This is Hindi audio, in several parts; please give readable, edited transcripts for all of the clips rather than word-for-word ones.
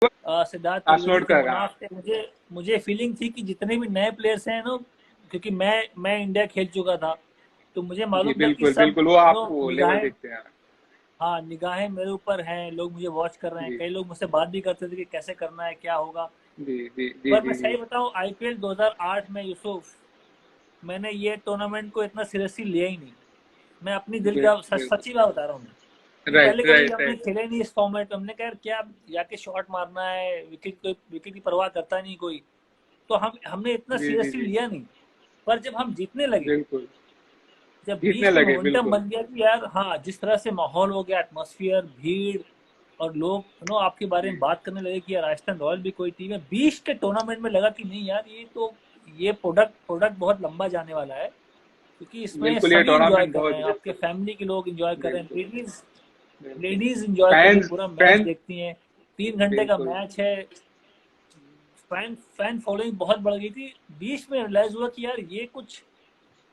सिद्धार्थ पासवर्ड त्रिवेदी थे, का कहा। मुनाफ थे। मुझे मुझे फीलिंग थी कि जितने भी नए प्लेयर्स हैं ना, क्योंकि मैं इंडिया खेल चुका था, तो मुझे जी मालूम था कि बिल्कुल सब बिल्कुल, वो आप वो लेवल निगाहें, देखते हैं। हाँ निगाहें मेरे ऊपर हैं, लोग मुझे वॉच कर रहे हैं। जी कई लोग मुझसे बात भी करते थे कि कैसे करना है, क्या होगा। जी जी जी पर मैं जी जी। सही बताऊं, आईपीएल 2008 में यूसुफ, मैंने ये टूर्नामेंट को इतना सीरियसली लिया ही नहीं। मैं अपनी दिल का बिल्कुल। सच्ची बात बता रहा हूँ मैं, कि राइट पहले कभी राइट हमने राइट। खेले नहीं इस फॉर्मेट में। हमने कहा यार क्या जाके शॉट मारना है, विकेट कोई विकेट की परवाह करता नहीं कोई। तो हमने इतना जी जी सीरियसली जी। लिया नहीं। पर जब हम जीतने लगे, बिल्कुल। जब जीतने बीच में लगे मोमेंटम बिल्कुल। बन गया कि यार हाँ, जिस तरह से माहौल हो गया, एटमॉस्फेयर, भीड़, और लोग आपके बारे जी में बात करने लगे कि यार राजस्थान रॉयल भी कोई टीम है। बीच के टूर्नामेंट में लगा कि नहीं यार, ये प्रोडक्ट प्रोडक्ट बहुत लंबा जाने वाला है, क्योंकि इसमें बिल्कुल, ये सभी इंजॉय टूर्नामेंट कर रहे बहुत हैं, आपके बिल्कुल फैमिली के लोग इंजॉय कर रहे हैं, बिल्कुल लेडीज बिल्कुल। लेडीज इंजॉय करके फैंस पूरा मैच फैन देखती हैं। 3 घंटे का बिल्कुल। मैच है। फैन फैन फॉलोइंग बहुत बढ़ गई थी। बीच में रियलाइज हुआ कि यार ये कुछ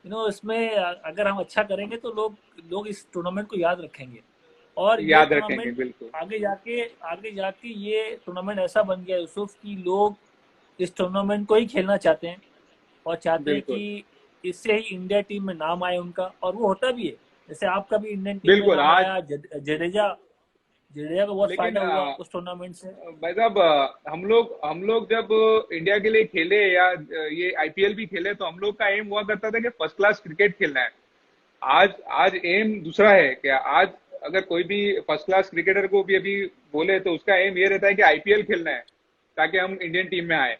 इसमें अगर हम अच्छा करेंगे तो लोग लोग इस टूर्नामेंट को याद रखेंगे। और ये याद रखेंगे टूर्नामेंट बिल्कुल। आगे जाके ये टूर्नामेंट ऐसा बन गया यूसुफ कि लोग इस टूर्नामेंट को ही खेलना चाहते हैं, और चाहते हैं बिल्कुल कि इससे ही इंडिया टीम में नाम आए उनका, और वो होता भी है। जैसे आपका भी इंडियन टीम में बिल्कुल। नाम आज आया, जडेजा जडेजा का बहुत लेकिन फायदा हुआ उस टूर्नामेंट से। भाई साहब, हम लोग जब इंडिया के लिए खेले या ये आईपीएल भी खेले, तो हम लोग का एम हुआ करता था कि फर्स्ट क्लास क्रिकेट खेलना है। आज आज एम दूसरा है क्या? आज अगर कोई भी फर्स्ट क्लास क्रिकेटर को भी अभी बोले तो उसका एम ये रहता है कि आईपीएल खेलना है, ताकि हम इंडियन टीम में आए।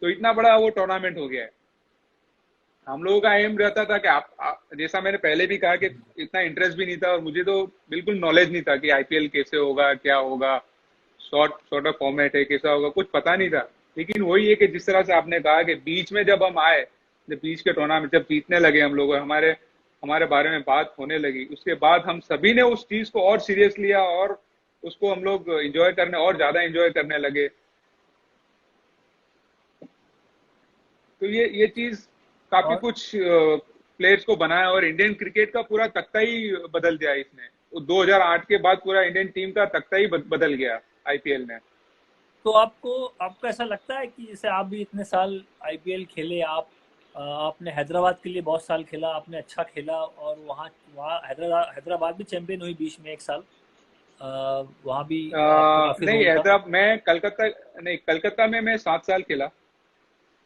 तो इतना बड़ा वो टूर्नामेंट हो गया है। हम लोगों का एम रहता था कि जैसा मैंने पहले भी कहा कि इतना इंटरेस्ट भी नहीं था, और मुझे तो बिल्कुल नॉलेज नहीं था कि आईपीएल कैसे होगा, क्या होगा, शॉर्ट शॉर्ट ऑफ फॉर्मेट है, कैसा होगा, कुछ पता नहीं था। लेकिन वही है कि जिस तरह से आपने कहा कि बीच में जब हम आए, जब बीच के टूर्नामेंट जब जीतने लगे हम लोग, और हमारे हमारे बारे में बात होने लगी, उसके बाद हम सभी ने उस चीज को और सीरियस लिया, और उसको हम लोग एंजॉय करने और ज्यादा एंजॉय करने लगे। तो ये चीज काफी और कुछ प्लेयर्स को बनाया, और इंडियन क्रिकेट का पूरा तख्ता ही बदल दिया इसने। वो 2008 के बाद पूरा इंडियन टीम का तख्ता ही बदल गया आईपीएल ने। तो आपको ऐसा लगता है कि जैसे आप भी इतने साल आईपीएल खेले, आपने हैदराबाद के लिए बहुत साल खेला, आपने अच्छा खेला, और वहाँ वहाँ हैदराबाद हैदराबाद भी चैंपियन हुई बीच में एक साल। वहाँ भी आपका काफी नहीं, रोल था। हैदराबाद मैं कलकत्ता, नहीं कलकत्ता में मैं 7 साल खेला।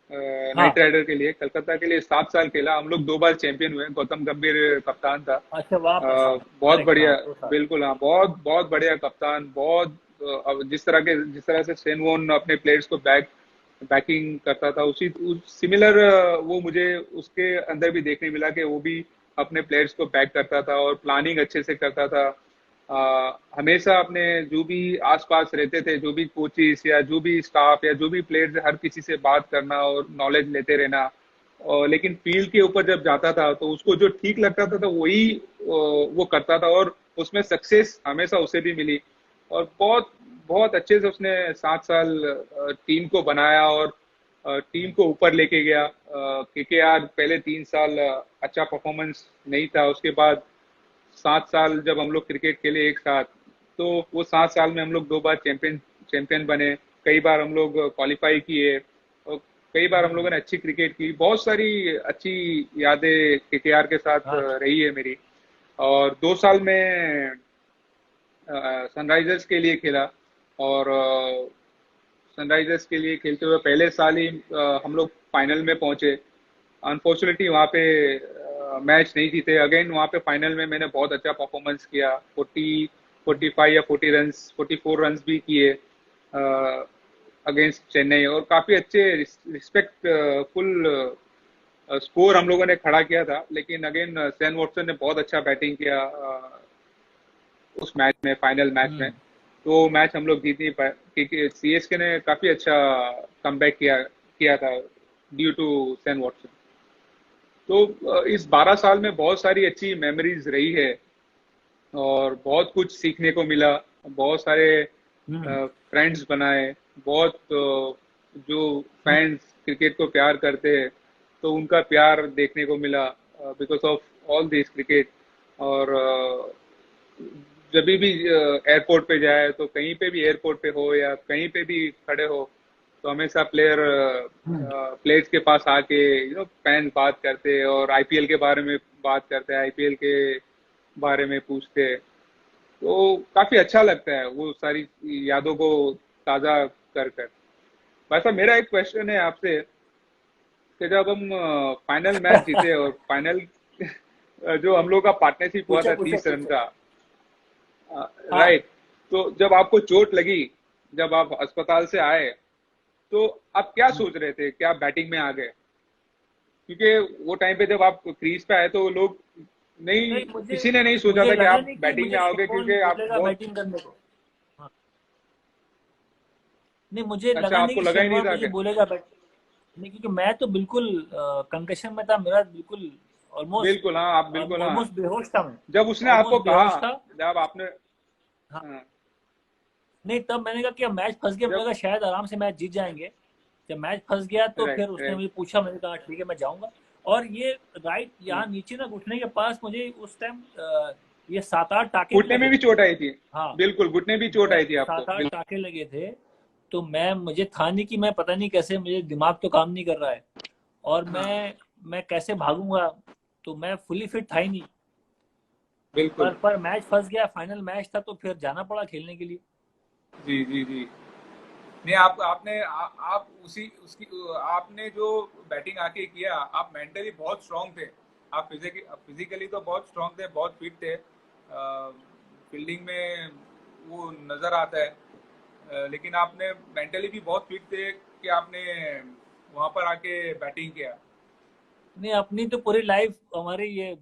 नाइट हाँ, राइडर के लिए, कलकत्ता के लिए 7 साल खेला। हम लोग 2 बार चैंपियन हुए, गौतम गंभीर कप्तान था। अच्छा वहाँ पर, हाँ। बहुत करेक्ट, बढ़िया। हाँ 2 साल। बिल्कुल हाँ, बहुत बहुत बढ़िया कप्तान। बहुत अब जिस तरह से शेन वॉर्न अपने प्लेयर्स को बैकिंग करता था, उसी सिमिलर वो मुझे उसके अंदर भी देखने मिला कि वो भी अपने प्लेयर्स को बैक करता था, और प्लानिंग अच्छे से करता था। हमेशा अपने जो भी आसपास रहते थे, जो भी कोचिस या जो भी स्टाफ या जो भी प्लेयर्स, हर किसी से बात करना और नॉलेज लेते रहना। और लेकिन फील्ड के ऊपर जब जाता था तो उसको जो ठीक लगता था तो वही वो करता था, और उसमें सक्सेस हमेशा उसे भी मिली। और बहुत बहुत अच्छे से उसने 7 साल टीम को बनाया, और टीम को ऊपर लेके गया। केकेआर पहले 3 साल अच्छा परफॉर्मेंस नहीं था, उसके बाद 7 साल जब हम लोग क्रिकेट खेले एक साथ, तो वो 7 साल में हम लोग 2 बार चैंपियन चैंपियन बने। कई बार हम लोग क्वालिफाई किए, और कई बार हम लोगों ने अच्छी क्रिकेट की। बहुत सारी अच्छी यादें केकेआर के साथ हाँ, रही है मेरी। और 2 साल में सनराइजर्स के लिए खेला, और सनराइजर्स के लिए खेलते हुए पहले साल ही हम लोग फाइनल में पहुंचे। अनफॉर्चुनेटली वहाँ पे मैच नहीं जीते। अगेन वहाँ पे फाइनल में मैंने बहुत अच्छा परफॉर्मेंस किया, 45 या 44 रन्स भी किए अगेंस्ट चेन्नई, और काफी अच्छे रिस्पेक्ट फुल स्कोर हम लोगों ने खड़ा किया था। लेकिन अगेन सैन वॉटसन ने बहुत अच्छा बैटिंग किया उस मैच में, फाइनल मैच में। तो मैच हम लोग जीत नहीं पाए, क्योंकि सीएसके ने काफी अच्छा कमबैक किया किया था ड्यू टू सैन वॉटसन। तो इस 12 साल में बहुत सारी अच्छी मेमोरीज रही है, और बहुत कुछ सीखने को मिला। बहुत सारे हम्म, फ्रेंड्स बनाए। बहुत जो हम्म, फैंस क्रिकेट को प्यार करते हैं, तो उनका प्यार देखने को मिला because of all this cricket. और जब भी एयरपोर्ट पे जाए, तो कहीं पे भी एयरपोर्ट पे हो या कहीं पे भी खड़े हो, तो हमेशा प्लेयर्स के पास आके फैंस बात करते हैं और आईपीएल के बारे में बात करते हैं, आईपीएल के बारे में पूछते हैं। तो काफी अच्छा लगता है वो सारी यादों को ताजा कर कर। वैसा मेरा एक क्वेश्चन है आपसे कि जब हम फाइनल मैच जीते और फाइनल जो हम लोग का पार्टनरशिप हुआ पूछो था पूछो 30 रन पूछो। का, हाँ। राइट, तो जब आपको चोट लगी, जब आप अस्पताल से आए, तो आप क्या सोच रहे थे, क्या बैटिंग में आ गए? क्योंकि वो टाइम पे जब आप क्रीज पे आए तो लोग नहीं, नहीं, मुझे किसी ने नहीं सोचा मुझे था कि लगा आप नहीं कि बैटिंग में मुझे आओगे, कौन क्योंकि आप बोलेगा बहुत। बैटिंग करने को। हाँ। नहीं, मुझे अच्छा, लगा नहीं आपको कि लगा ही नहीं शेनवॉर्न था मुझे क्या? बोलेगा बैट। नहीं, क्योंकि मैं तो बिल्कुल कंकशन में था, मेरा बिल्कुल ऑलमोस्ट बिल्कुल हाँ, आप बिल्कुल हाँ। ऑलमोस्ट बेहोश था मैं। जब उसने ऑलमोस्ट आपको कहा, बेहोश था। जब आपने, हाँ। हाँ, नहीं, तब मैंने कहा कि अब मैच फंस गया, मैंने जब, कहा शायद आराम से मैच जीत जाएंगे। जब मैच फंस गया तो राइट फिर उसने राइट, मुझे पूछा, मैंने कहा ठीक है मैं जाऊंगा। और ये राइट यहाँ नीचे ना घुटने के पास मुझे उस टाइम ये 7-8 टाके भी घुटने में लगे भी थे। चोट आई थी। हाँ। बिल्कुल, घुटने भी चोट मैं आई थी आपको, 7-8 बिल्कुल। टाके लगे थे। तो मैं मुझे था नहीं कि मैं पता नहीं कैसे, मुझे दिमाग तो काम नहीं कर रहा है। और हाँ, मैं कैसे भागूंगा। तो मैं फुली फिट था ही नहीं। बिल्कुल। पर मैच फंस गया, फाइनल मैच था तो फिर जाना पड़ा खेलने के लिए। जी जी जी। नहीं, आप उसी उसकी आपने जो बैटिंग आके किया, आप मेंटली बहुत स्ट्रांग थे। आप फिजिकली तो बहुत स्ट्रांग थे, बहुत फिट थे। फील्डिंग में वो नजर आता है। लेकिन आपने मेंटली भी बहुत फिट थे कि आपने वहां पर आके बैटिंग किया। नहीं, अपनी तो पूरी लाइफ हमारी ये,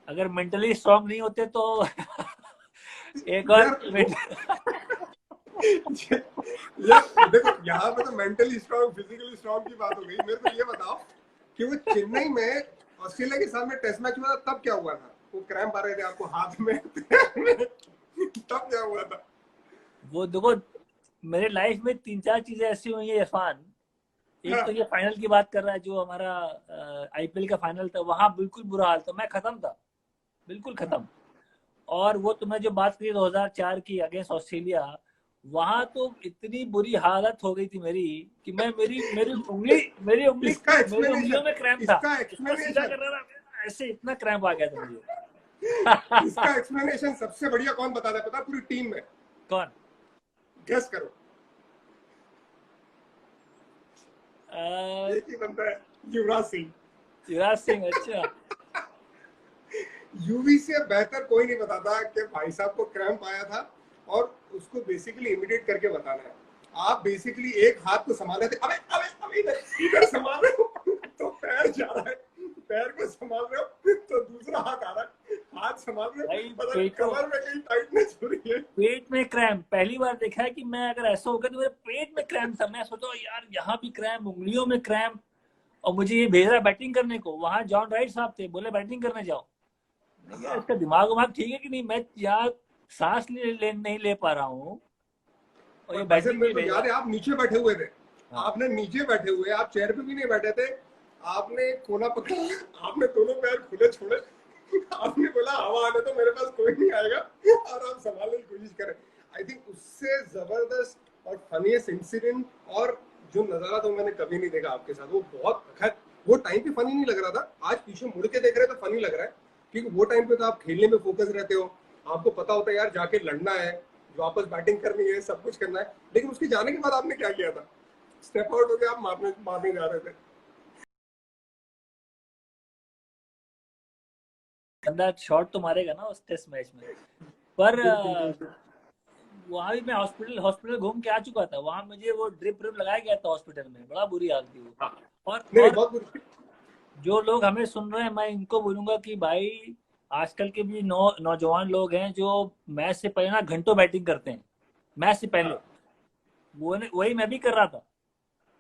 अगर मेंटली स्ट्रांग नहीं होते तो एक और यार यार देखो, यहाँ पे तो मेंटली स्ट्रांग फिजिकली स्ट्रांग की बात हो गई। मेरे को ये बताओ कि वो चेन्नई में ऑस्ट्रेलिया के सामने टेस्ट मैच हुआ था, तब क्या हुआ था? वो क्रैम्प आ रहे थे आपको हाथ में तब क्या हुआ था? वो देखो, मेरे लाइफ में 3-4 चीजें ऐसी हुई है इरफान। एक हाँ, तो ये फाइनल की बात कर रहा है, जो हमारा आईपीएल का फाइनल था, वहां बिल्कुल बुरा हाल था, मैं खत्म था, बिल्कुल खत्म। और वो तुमने जो बात करी 2004 की अगेंस्ट ऑस्ट्रेलिया, वहां तो इतनी बुरी हालत हो गई थी मेरी कि मैं मेरी उंगली इसका मेरी उंगलियों एक्सप्लेनेशन में क्रैम्प था। इसका इसको सीधा एक्सप्लेनेशन कर रहा था, ऐसे इतना क्रैम्प आ गया था मुझे। इसका एक्सप्लेनेशन सबसे बढ़िया कौन बताता है, पता? पूरी टीम में कौन? गेस करो। अ, एक ही बनता है, युवराज सिंह। युवराज सिंह, अच्छा। यूवी से बेहतर कोई नहीं बताता कि भाई साहब को क्रैम्प आया था और उसको बेसिकली इमिडिएट करके बताना है। आप बेसिकली एक हाथ को संभाल रहे थे, अबे अबे अबे इधर संभाल रहे हो तो पैर जा रहा है, पैर को संभाल रहे हो तो दूसरा हाथ आ रहा है, हाथ संभाल रहे हो, भाई पता नहीं पेटों कमर में कहीं टाइटनेस हो रही है। पेट में क्रैम्प पहली बार देखा है कि मैं अगर ऐसा हो गया तो मेरे पेट में क्रैम्प था। मैं सोचा यार यहाँ भी क्रैम्प, उंगलियों में क्रैम्प। और मुझे ये भेज रहा बैटिंग करने को, वहां जॉन राइट साहब थे, बोले बैटिंग करने जाओ। नहीं यार, हाँ, इसका दिमाग उमाग ठीक है कि नहीं, मैं यार सांस नहीं ले पा रहा हूँ और ये और भाई साहब बैटिंग के मेरे लिए को भेज रहा याद है। है आप नीचे बैठे हुए थे। हाँ। आपने नीचे बैठे हुए, आप चेयर पे भी नहीं बैठे थे। आपने कोना पकड़ा, आपने दोनों पैर खुले छोड़े, आपने बोला हवा आने तो मेरे पास कोई नहीं आएगा और आप संभालने की कोशिश करें। आई थिंक उससे जबरदस्त और फनीएस्ट इंसिडेंट और जो नजारा तो मैंने कभी नहीं देखा आपके साथ। वो बहुत, खैर वो टाइम पे फनी नहीं लग रहा था, आज पीछे मुड़ के देख रहे तो फनी लग रहा है, क्योंकि वो टाइम पे तो आप खेलने में फोकस रहते हो, आपको पता होता है यार जाके लड़ना है, वापस बैटिंग करनी है, सब कुछ करना है। लेकिन उसके जाने के बाद आपने क्या किया था? स्टेप आउट हो गया, आप मारने मारने जा रहे थे। बंदा शॉट तो मारेगा ना उस टेस्ट मैच में। पर बिल्कुल बिल्कुल। वहां भी मैं हॉस्पिटल हॉस्पिटल घूम के आ चुका था, वहां मुझे वो ड्रिप व्रिप लगाया गया था हॉस्पिटल में, बड़ा बुरी हाल थी वो। हाँ, और नहीं और बहुत बुरी। जो लोग हमें सुन रहे हैं, मैं इनको बोलूंगा कि भाई आजकल के भी नौजवान लोग हैं जो मैच से पहले ना घंटों बैटिंग करते हैं, मैच से पहले। हाँ, वो वही मैं भी कर रहा था।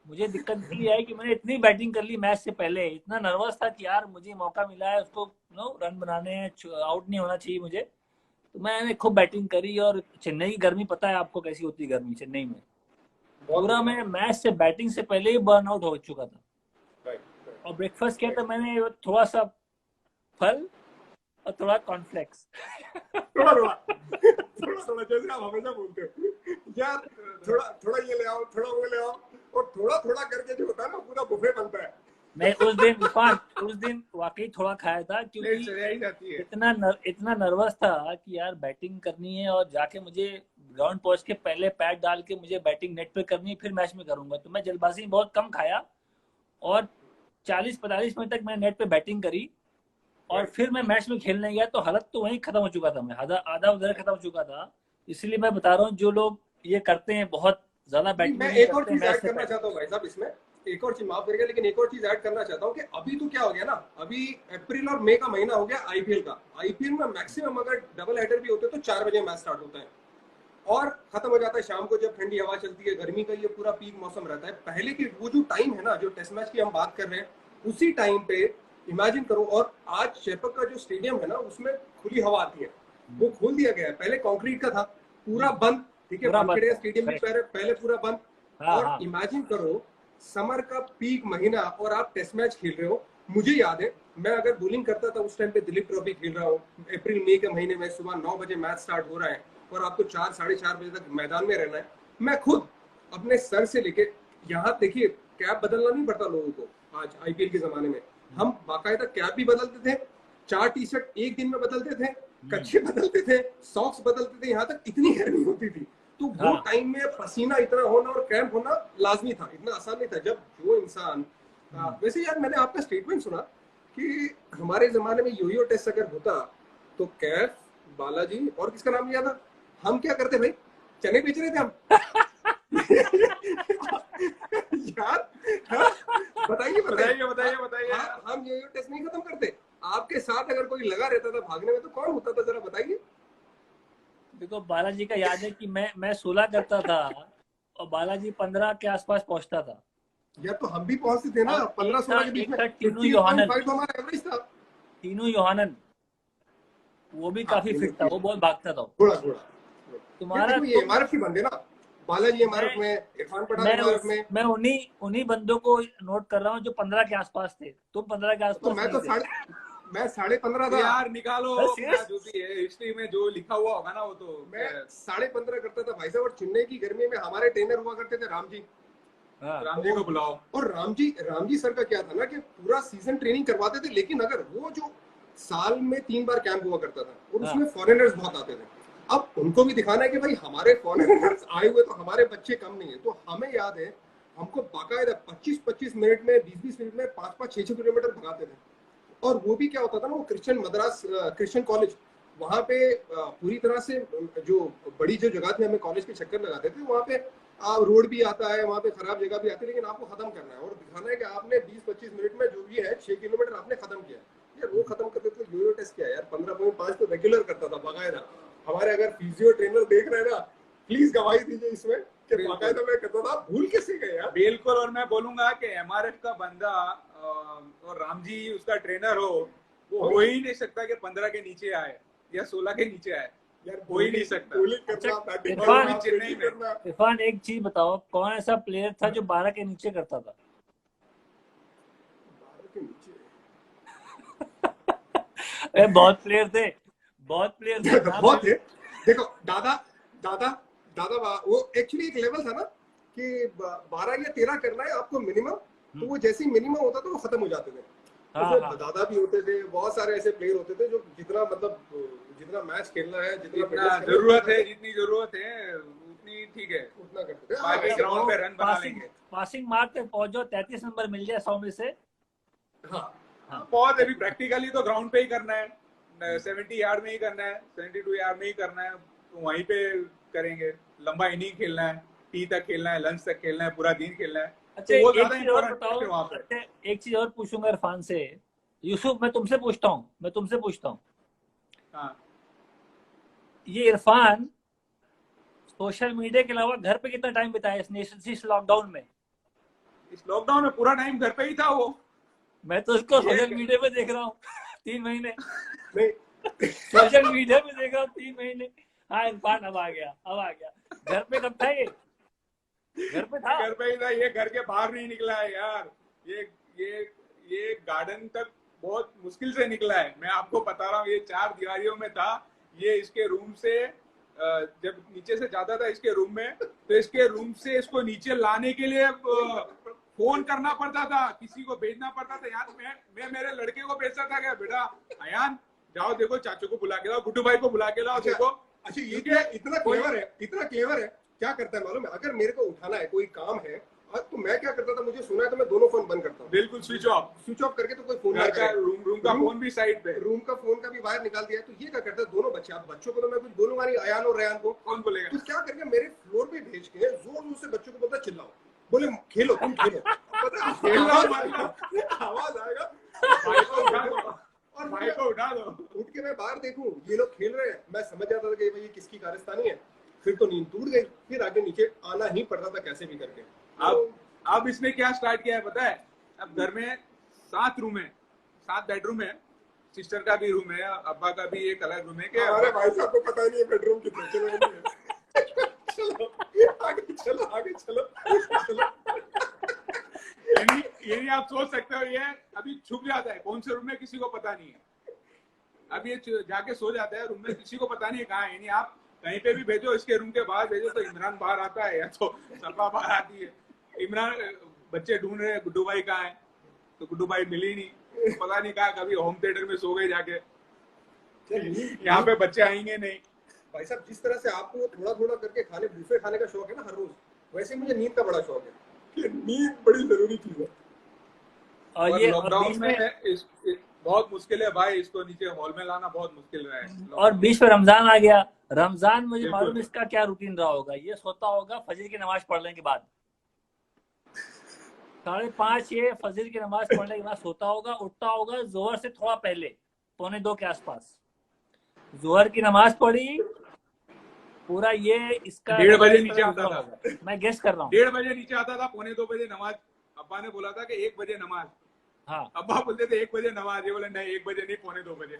मुझे दिक्कत इसलिए आई कि मैंने इतनी बैटिंग कर ली मैच से पहले, इतना नर्वस था कि यार मुझे मौका मिला है, उसको रन बनाने हैं, आउट नहीं होना चाहिए मुझे। तो मैंने खूब बैटिंग करी। और चेन्नई की गर्मी पता है आपको कैसी होती है गर्मी चेन्नई में। बहुत पूरा बुरा। मैं मैच से बैटिंग से पहले ही बर्न आउट हो चुका था। राइट और ब्रेकफास्ट किया राइट था मैंने थोड़ा सा फल और थोड़ा कॉर्नफ्लेक्स। थोड़ा थोड़ा थोड़ा थोड़ा, जैसे आप हमेशा बोलते हो यार, थोड़ा थोड़ा ये ले आओ, थोड़ा वो ले आओ, और थोड़ा थोड़ा करके जो होता है ना पूरा बुफे बनता है। नहीं, उस दिन इरफान, उस दिन वाकई थोड़ा खाया था, प्लेट क्योंकि चली ही जाती है। इतना नर्वस था कि यार बैटिंग करनी है और जाके मुझे ग्राउंड पहुंच के पहले पैड डाल के मुझे बैटिंग नेट पे करनी है, फिर मैच में करूंगा। तो मैं जल्दबाजी में बहुत कम खाया और 40-45 मिनट तक मैंने नेट पे बैटिंग करी और फिर मैं मैच में खेलने गया तो हालत तो वहीं खत्म हो चुका था, मैं आधा आधा उधर खत्म हो चुका था। इसलिए मैं बता रहा हूँ, जो लोग ये करते हैं, बहुत ज्यादा मैं बैटिंग एक और करते हैं चीज मैच ऐड से करना पहले। चाहता हूँ भाई साहब इसमें, एक और चीज माफ करिएगा, लेकिन एक और चीज ऐड करना चाहता हूँ कि अभी तो क्या हो गया ना, अभी अप्रैल और मई का महीना हो गया आईपीएल का। आईपीएल में मैक्सिमम अगर डबल हेडर भी होते तो 4 बजे मैच स्टार्ट होता है और खत्म हो जाता है शाम को, जब ठंडी हवा चलती है, गर्मी का ये पूरा पीक मौसम रहता है। पहले की वो जो टाइम है ना, जो टेस्ट मैच की हम बात कर रहे हैं, उसी टाइम पे इमेजिन करो। और आज चेपक का जो स्टेडियम है ना, उसमें खुली हवा आती है, वो खोल दिया गया है। पहले कंक्रीट का था, पूरा बंद, ठीक है, पूरा बंद, वानखेड़े स्टेडियम भी करेक्ट। पहले पूरा बंद। हाँ और हाँ। इमेजिन करो समर का पीक महीना और आप टेस्ट मैच खेल रहे हो। मुझे याद है, मैं अगर बॉलिंग करता था उस टाइम पे, दिलीप ट्रॉफी खेल रहा हूँ, अप्रैल मई के महीने में सुबह 9 बजे मैच स्टार्ट हो रहा है और आपको 4-4:30 बजे तक मैदान में रहना है। मैं खुद अपने सर से लेके यहाँ, देखिए कैप बदलना नहीं पड़ता लोगों को आज आईपीएल के जमाने में। हम बाकायदा कैप भी बदलते थे, 4 टी-शर्ट एक दिन में बदलते थे, कच्छे बदलते थे, सॉक्स बदलते थे, यहाँ तक इतनी गर्मी होती थी। तो वो हाँ। टाइम में पसीना इतना होना और क्रैम्प होना लाजमी था, इतना आसान नहीं था। जब जो इंसान वैसे यार, मैंने आपका स्टेटमेंट सुना कि हमारे जमाने में योयो टेस्ट अगर होता तो कैफ, बालाजी और किसका नाम लिया था, हम क्या करते भाई, चने बेच रहे थे हम। यार हाँ? बताइए बताइए बताइए बताइए। हम योयो टेस्ट नहीं खत्म करते। आपके साथ अगर कोई लगा रहता था भागने में तो कौन होता था, जरा बताइए। देखो, बालाजी का याद है कि मैं 16 करता था और बालाजी 15 के आसपास पहुंचता था। यार तो हम भी पहुंचते थे ना, और 15-16 के बीच में। एक था टीनू योहानन। 58.5 तो हमारा एवरेज था। टीनू योहानन, वो भी हाँ, काफी फिट था, वो बहुत भागता था। थोड़ा थोड़ा यार, तुम्हारा देखो ये तुम एमआरएफ की बंदे ना, बालाजी एमआरएफ मैं में, इरफान पठान मैं एमआरएफ में। मैं उन्हीं उन्हीं बंदों को नोट कर रहा हूँ जो 15 के आसपास थे। तुम 15 के तो आसपास मैं नहीं तो थे। मैं 15.5 था यार निकालो बस अपना जो भी है हिस्ट्री में जो लिखा हुआ होगा ना, वो तो मैं 15.5 करता था भाई साहब। और चेन्नई की गर्मी में हमारे ट्रेनर हुआ करते थे राम जी। हाँ। राम जी को बुलाओ। और राम जी सर का क्या था ना कि पूरा सीजन ट्रेनिंग करवाते थे, लेकिन अगर वो जो साल में 3 बार कैंप हुआ करता था और उसमें फॉरेनर्स बहुत आते थे। अब उनको भी दिखाना है कि भाई हमारे फॉरेनर्स आए हुए तो हमारे बच्चे कम नहीं है। तो हमें याद है, हमको बाकायदा 25-25 मिनट में, 20-20 मिनट में 5-5, 6-6 किलोमीटर भगाते थे। और वो भी क्या होता था ना, वो क्रिश्चियन कॉलेज, वहाँ पे पूरी तरह से जो बड़ी जो जगह थी, हमें कॉलेज के चक्कर लगाते थे वहाँ पे। रोड भी आता है वहाँ पे, खराब जगह भी आती है, लेकिन आपको खत्म करना है और दिखाना है कि आपने 20-25 मिनट में जो भी है 6 किलोमीटर आपने खत्म किया। यार वो खत्म करते थे। योयो टेस्ट किया यार, 15.5 तो रेगुलर करता था बाकायदा। हमारे अगर फिजियो ट्रेनर देख रहे हैं ना, प्लीज गवाही दीजिए इसमें कि बाकायदा मैं करता था। भूल कैसे गए यार। बिल्कुल। और मैं बोलूंगा कि एमआरएफ का बंदा और राम जी उसका ट्रेनर वो हो ही नहीं सकता कि 15 के नीचे आए या 16 के नीचे आए। यार हो ही नहीं सकता। इरफान, करना। इरफान एक चीज बताओ, कौन ऐसा प्लेयर था जो 12 के नीचे करता था? 12 के नीचे बहुत प्लेयर थे, बहुत प्लेयर थे। बहुत है। देखो दादा दादा दादा वो एक्चुअली एक लेवल था ना कि 12 या 13 करना है आपको मिनिमम, तो वो जैसे ही मिनिमम होता था वो खत्म हो जाते थे। उसमें दादा भी होते थे, बहुत सारे ऐसे प्लेयर होते थे जो जितना मतलब जितना मैच खेलना है, जितना जरूरत है, जितनी जरूरत है उतनी ठीक है, उतना करते थे। बाकी ग्राउंड पे रन बना लेंगे। पासिंग मार्क तक पहुंच जाओ, 33 नंबर मिल जाए 100 में से। हाँ बहुत अभी प्रैक्टिकली तो ग्राउंड पे ही करना है, 70 यार्ड में ही करना है, 72 यार्ड में ही करना है, तो वहीं पे करेंगे। लंबा इनिंग खेलना है, टी तक खेलना है, लंच तक खेलना है, पूरा दिन खेलना है। अच्छा, तो वो एक ज्यादा चीज और इंपॉर्टेंट है वहां पे। अच्छा, एक चीज और पूछूंगा इरफान से। यूसुफ, मैं तुमसे पूछता हूँ। हाँ। ये इरफान सोशल मीडिया के अलावा घर पे कितना टाइम बिताया इस लॉकडाउन में? इस लॉकडाउन में पूरा टाइम घर पे ही था वो। मैं तो उसको सोशल मीडिया पे देख रहा हूँ 3 महीने। नहीं सोशल मीडिया पे देख रहा हूँ 3 महीने। हाँ इरफान, अब आ गया। घर पे कब था ये? घर पे था। ये घर के बाहर नहीं निकला है यार। ये गार्डन तक बहुत मुश्किल से निकला है। मैं आपको बता रहा हूँ, ये 4 दीवारियों में था, ये इसके रूम से जब नीचे से जाता था इसके रूम में, तो इसके रूम से इसको नीचे लाने के लिए फोन करना पड़ता था, किसी को भेजना पड़ता था। यार मैं मेरे लड़के को भेजता था क्या, बेटा अयान जाओ देखो चाचू को बुला के लाओ, गुड्डू भाई को बुला के लाओ। देखो अच्छा ये क्या इतना क्लेवर है, क्या करता है मालूम है, अगर मेरे को उठाना है कोई काम है तो मैं क्या करता था, मुझे सुना है तो मैं दोनों फोन बंद करता हूँ, बिल्कुल स्विच ऑफ करके तो कोई फोन रूम का फोन भी साइड पे, रूम का फोन का भी वायर निकाल दिया है। तो ये क्या करता है, दोनों बच्चे, आप बच्चों को तो मैं कुछ बोलूंगा नहीं, अयान और रेयान को कौन बोलेगा, तो क्या करके मेरे फ्लोर पे भेज के जोर जोर से बच्चों को बोलता चिल्लाओ, बोले खेलो तुम खेलो, पता आवाज आएगा और भाई को उठा दो, उठ के मैं बाहर देखूं ये लोग खेल रहे हैं, मैं समझ जाता था कि भाई ये किसकी कारस्तानी है, फिर तो नींद टूट गई, फिर आगे नीचे आना ही पड़ता था कैसे भी करके। अब इसने क्या स्टार्ट किया है पता है, अब घर में 7 रूम है, 7 बेडरूम है, सिस्टर का भी रूम है, अब्बा का भी एक अलग रूम है। क्या हमारे भाई साहब को पता नहीं है बेडरूम कितने, चलो आगे चलो। ये आप सोच सकते हो, ये अभी छुप जाता है कौन से रूम में, किसी को पता नहीं है। अब ये जाके सो जाता है रूम में, किसी को पता नहीं है कहाँ है। नहीं आप कहीं पे भी भेजो, इसके रूम के बाहर भेजो तो इमरान बाहर आता है या तो सपा बाहर आती है। इमरान बच्चे ढूंढ रहे हैं गुड्डू भाई कहाँ है, तो गुड्डू भाई मिली नहीं, पता नहीं कहा, कभी होम थिएटर में सो गए जाके, यहाँ पे बच्चे आएंगे नहीं। भाई साहब जिस तरह से आपको थोड़ा थोड़ा करके बुफे खाने का शौक है ना हर रोज, वैसे मुझे नींद का बड़ा शौक है, कि नींद बड़ी जरूरी चीज है। और ये लॉकडाउन में बहुत मुश्किल है भाई, इसको नीचे हॉल में लाना बहुत मुश्किल रहा है। और बीच में रमजान आ गया, रमजान मुझे मालूम इसका क्या रूटीन रहा होगा। ये सोता होगा फजर की नमाज पढ़ने के बाद, 5:30 ये फजर की नमाज पढ़ने के बाद सोता होगा, उठता होगा जोहर से थोड़ा पहले, 1:45 के आसपास जोहर की नमाज पढ़ी, पूरा ये इसका 1:30 बजे नीचे आता था, मैं गेस कर रहा हूँ 1:30 बजे नीचे आता था, 1:45 बजे नमाज। अब्बा ने बोला था कि 1 बजे नमाज, हाँ अब्बा बोलते थे 1 बजे नमाज, ये बोले नहीं 1 बजे नहीं 1:45 बजे।